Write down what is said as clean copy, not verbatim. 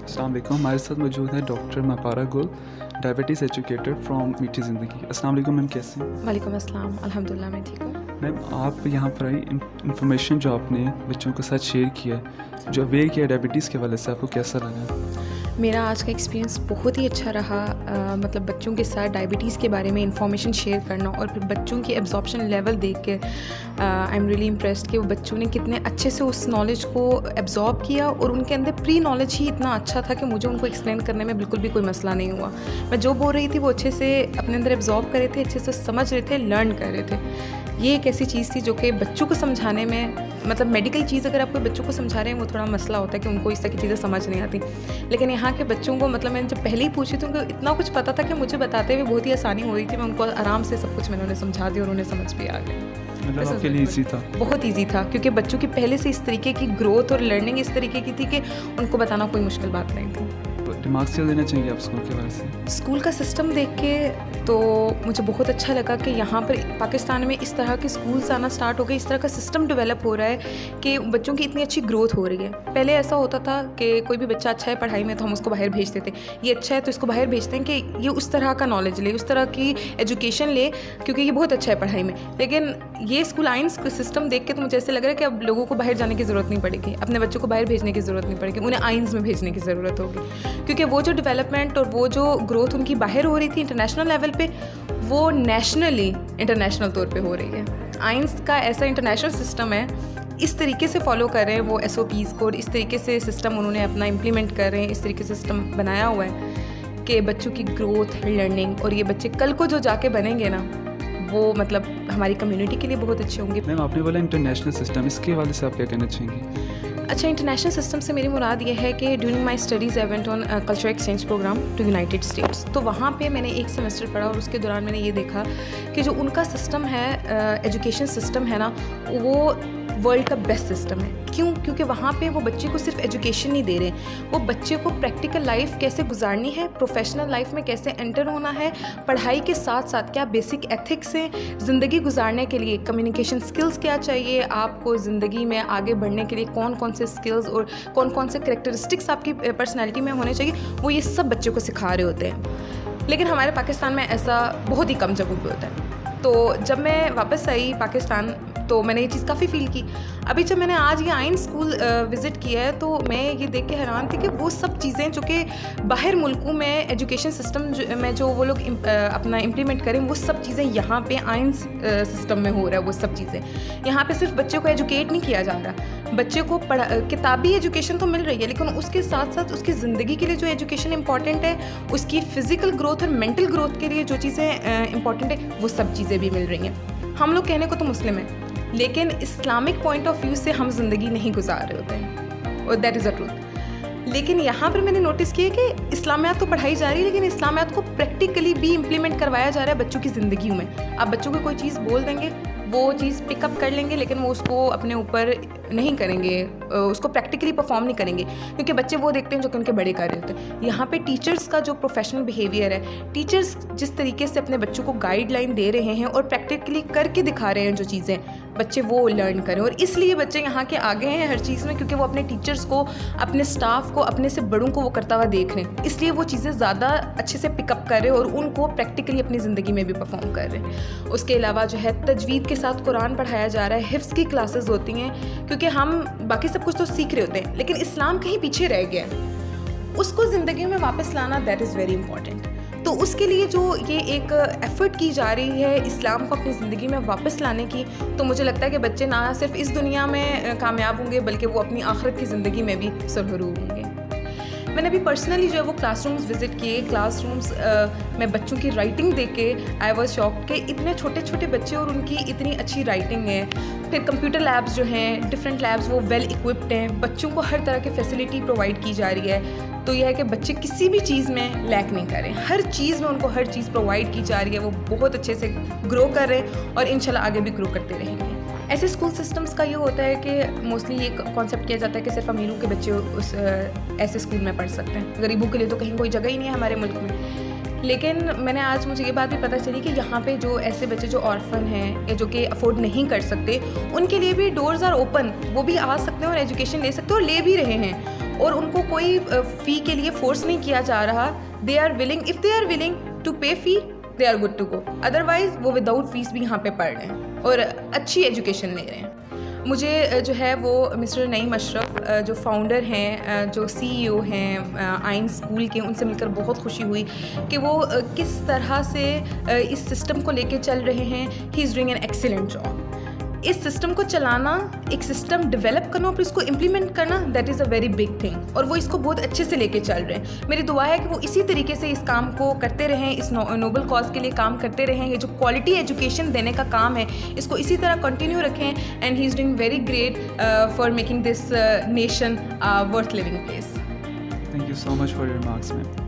अस्सलाम वालेकुम। हमारे साथ मौजूद है डॉक्टर मपारा गुल, डायबिटीज़ एजुकेटर फ्रॉम मीठी ज़िंदगी। अस्सलाम वालेकुम मैम, कैसे हैं? वालेकुम अस्सलाम, अल्हम्दुलिल्लाह मैं ठीक हूँ। मैम आप यहाँ पर आई इन्फॉर्मेशन जो आपने बच्चों के साथ शेयर किया, जो अवेयर किया डायबिटीज़ के हवाले से, आपको कैसा लगा? मेरा आज का एक्सपीरियंस बहुत ही अच्छा रहा। मतलब बच्चों के साथ डायबिटीज़ के बारे में इंफॉर्मेशन शेयर करना और फिर बच्चों की एब्जॉर्प्शन लेवल देख के आई एम रियली इम्प्रेस्ड कि वो बच्चों ने कितने अच्छे से उस नॉलेज को एब्जॉर्ब किया और उनके अंदर प्री नॉलेज ही इतना अच्छा था कि मुझे उनको एक्सप्लेन करने में बिल्कुल भी कोई मसला नहीं हुआ। मैं जो बोल रही थी वो अच्छे से अपने अंदर एब्जॉर्ब कर रहे थे, अच्छे से समझ रहे थे, लर्न कर रहे थे। ये एक ऐसी चीज़ थी जो कि बच्चों को समझाने में, मतलब मेडिकल चीज़ अगर आप कोई बच्चों को समझा रहे हैं वो थोड़ा मसला होता है कि उनको इस तरह की चीज़ें समझ नहीं आती। लेकिन यहाँ के बच्चों को, मतलब मैंने जब पहले ही पूछी तो उनको इतना कुछ पता था कि मुझे बताते हुए बहुत ही आसानी हो रही थी। मैं उनको आराम से सब कुछ मैंने उन्हें समझा दिया और उन्हें समझ भी आ गया। मतलब आपके लिए ईजी था? बहुत ईजी था क्योंकि बच्चों की पहले से इस तरीके की ग्रोथ और लर्निंग इस तरीके की थी कि उनको बताना कोई मुश्किल बात नहीं थी। रिमार्क्स क्या देना चाहिए आप स्कूल के बारे से? स्कूल का सिस्टम देख के तो मुझे बहुत अच्छा लगा कि यहाँ पर पाकिस्तान में इस तरह के स्कूल्स आना स्टार्ट हो गए, इस तरह का सिस्टम डेवलप हो रहा है कि बच्चों की इतनी अच्छी ग्रोथ हो रही है। पहले ऐसा होता था कि कोई भी बच्चा अच्छा है पढ़ाई में तो हम उसको बाहर भेजते थे, ये अच्छा है तो इसको बाहर भेजते हैं कि ये उस तरह का नॉलेज ले, उस तरह की एजुकेशन ले क्योंकि ये बहुत अच्छा है पढ़ाई में। लेकिन ये स्कूल आइंस सिस्टम देख के तो मुझे ऐसे लग रहा है कि अब लोगों को बाहर जाने की ज़रूरत नहीं पड़ेगी, अपने बच्चों को बाहर भेजने की ज़रूरत नहीं पड़ेगी, उन्हें आइंस में भेजने की ज़रूरत होगी क्योंकि वो जो डेवलपमेंट और वो जो ग्रोथ उनकी बाहर हो रही थी इंटरनेशनल लेवल पे, वो नेशनली इंटरनेशनल तौर पे हो रही है। आइंस का ऐसा इंटरनेशनल सिस्टम है, इस तरीके से फॉलो कर रहे हैं वो SOPs को और इस तरीके से सिस्टम उन्होंने अपना इम्प्लीमेंट कर रहे हैं, इस तरीके से सिस्टम बनाया हुआ है कि बच्चों की ग्रोथ, लर्निंग, और ये बच्चे कल को जो जाके बनेंगे ना, वो मतलब हमारी कम्युनिटी के लिए बहुत अच्छे होंगे। मैम आपने बोला इंटरनेशनल सिस्टम, इसके हवाले से आप क्या कहना चाहेंगी? अच्छा, इंटरनेशनल सिस्टम से मेरी मुराद ये है कि during my studies I went on cultural exchange program to United States. तो वहाँ पे मैंने एक सेमेस्टर पढ़ा और उसके दौरान मैंने ये देखा कि जो उनका सिस्टम है, एजुकेशन सिस्टम है ना, वो वर्ल्ड का बेस्ट सिस्टम है। क्यों? क्योंकि वहाँ पे वो बच्चे को सिर्फ एजुकेशन नहीं दे रहे, वो बच्चे को प्रैक्टिकल लाइफ कैसे गुजारनी है, प्रोफेशनल लाइफ में कैसे एंटर होना है, पढ़ाई के साथ साथ क्या बेसिक एथिक्स हैं, ज़िंदगी गुजारने के लिए कम्युनिकेशन स्किल्स क्या चाहिए, आपको ज़िंदगी में आगे बढ़ने के लिए कौन कौन से स्किल्स और कौन कौन से करैक्टरिस्टिक्स आपकी पर्सनैलिटी में होने चाहिए, वो ये सब बच्चों को सिखा रहे होते हैं। लेकिन हमारे पाकिस्तान में ऐसा बहुत ही कम जगहों पे होता है। तो जब मैं वापस आई पाकिस्तान तो मैंने ये चीज़ काफ़ी फ़ील की। अभी जब मैंने आज ये आइन स्कूल विज़िट किया है तो मैं ये देख के हैरान थी कि वो सब चीज़ें जो कि बाहर मुल्कों में एजुकेशन सिस्टम में जो वो लोग अपना इम्प्लीमेंट करें, वो सब चीज़ें यहाँ पे आइन सिस्टम में हो रहा है। वो सब चीज़ें यहाँ पे सिर्फ बच्चे को एजुकेट नहीं किया जा रहा, बच्चे को किताबी एजुकेशन तो मिल रही है, लेकिन उसके साथ साथ उसकी ज़िंदगी के लिए जो एजुकेशन इंपॉर्टेंट है, उसकी फ़िज़िकल ग्रोथ और मेंटल ग्रोथ के लिए जो चीज़ें इंपॉर्टेंट है, वो सब चीज़ें भी मिल रही हैं। हम लोग कहने को तो मुस्लिम हैं, लेकिन इस्लामिक पॉइंट ऑफ व्यू से हम ज़िंदगी नहीं गुजार रहे होते हैं, और दैट इज़ अ ट्रूथ। लेकिन यहाँ पर मैंने नोटिस किया कि इस्लामियात तो पढ़ाई जा रही है, लेकिन इस्लामियात को प्रैक्टिकली भी इम्प्लीमेंट करवाया जा रहा है बच्चों की ज़िंदगी में। आप बच्चों को कोई चीज़ बोल देंगे, वो चीज़ पिकअप कर लेंगे, लेकिन वो उसको अपने ऊपर नहीं करेंगे, उसको प्रैक्टिकली परफॉर्म नहीं करेंगे, क्योंकि बच्चे वो देखते हैं जो कि उनके बड़े कर रहे होते हैं। यहाँ पे टीचर्स का जो प्रोफेशनल बिहेवियर है, टीचर्स जिस तरीके से अपने बच्चों को गाइडलाइन दे रहे हैं और प्रैक्टिकली करके दिखा रहे हैं जो चीज़ें, बच्चे वो लर्न करें। और इसलिए बच्चे यहाँ के आगे हैं हर चीज़ में, क्योंकि वो अपने टीचर्स को, अपने स्टाफ को, अपने से बड़ों को वो करता हुआ देख रहे हैं, इसलिए वो चीज़ें ज़्यादा अच्छे से पिकअप कर रहे हैं और उनको प्रैक्टिकली अपनी ज़िंदगी में भी परफॉर्म कर रहे हैं। उसके अलावा जो है तजवीद के साथ कुरान पढ़ाया जा रहा है, हिफ्ज़ की क्लासेस होती हैं, क्योंकि हम बाकी सब कुछ तो सीख रहे होते हैं, लेकिन इस्लाम कहीं पीछे रह गया है, उसको ज़िंदगी में वापस लाना, दैट इज़ वेरी इंपॉर्टेंट। तो उसके लिए जो ये एक एफ़र्ट की जा रही है इस्लाम को अपनी ज़िंदगी में वापस लाने की, तो मुझे लगता है कि बच्चे ना सिर्फ इस दुनिया में कामयाब होंगे, बल्कि वो अपनी आखिरत की ज़िंदगी में भी सरहरूर होंगे। मैंने अभी पर्सनली जो है वो क्लासरूम्स विज़िट किए। क्लासरूम्स में बच्चों की राइटिंग देख के आई वॉज शॉक्ड कि इतने छोटे छोटे बच्चे और उनकी इतनी अच्छी राइटिंग है। फिर कंप्यूटर लैब्स जो हैं, डिफरेंट लैब्स, वो वेल इक्विप्ड हैं, बच्चों को हर तरह की फैसिलिटी प्रोवाइड की जा रही है। तो यह है कि बच्चे किसी भी चीज़ में लैक नहीं करें, हर चीज़ में उनको हर चीज़ प्रोवाइड की जा रही है, वो बहुत अच्छे से ग्रो कर रहे हैं और इंशाल्लाह आगे भी ग्रो करते रहेंगे। ऐसे स्कूल सिस्टम्स का ये होता है कि मोस्टली ये कॉन्सेप्ट किया जाता है कि सिर्फ अमीरों के बच्चे उस ऐसे स्कूल में पढ़ सकते हैं, गरीबों के लिए तो कहीं कोई जगह ही नहीं है हमारे मुल्क में। लेकिन मैंने आज मुझे ये बात भी पता चली कि यहाँ पे जो ऐसे बच्चे जो ऑर्फन हैं या जो कि अफोर्ड नहीं कर सकते, उनके लिए भी डोर्स आर ओपन, वो भी आ सकते हैं और एजुकेशन ले सकते हैं और ले भी रहे हैं। और उनको कोई फ़ी के लिए फोर्स नहीं किया जा रहा. They are willing, if they are willing to pay fee they are good to go. Otherwise वो विदाउट फीस भी यहाँ पे पढ़ रहे हैं और अच्छी एजुकेशन ले रहे हैं. मुझे जो है वो मिस्टर नईम अशरफ जो फाउंडर हैं, जो CEO हैं आइन स्कूल के, उनसे मिलकर बहुत खुशी हुई कि वो किस तरह से इस सिस्टम को लेके चल रहे हैं. He is doing an excellent job. इस सिस्टम को चलाना, एक सिस्टम डेवलप करना और फिर इसको इम्प्लीमेंट करना, that is a very big thing. और वो इसको बहुत अच्छे से लेके चल रहे हैं. मेरी दुआ है कि वो इसी तरीके से इस काम को करते रहें, इस नोबल कॉज के लिए काम करते रहें. ये जो क्वालिटी एजुकेशन देने का काम है, इसको इसी तरह कंटिन्यू रखें. And he is doing very great for making this nation worth living place. Thank you so much for your remarks, ma'am.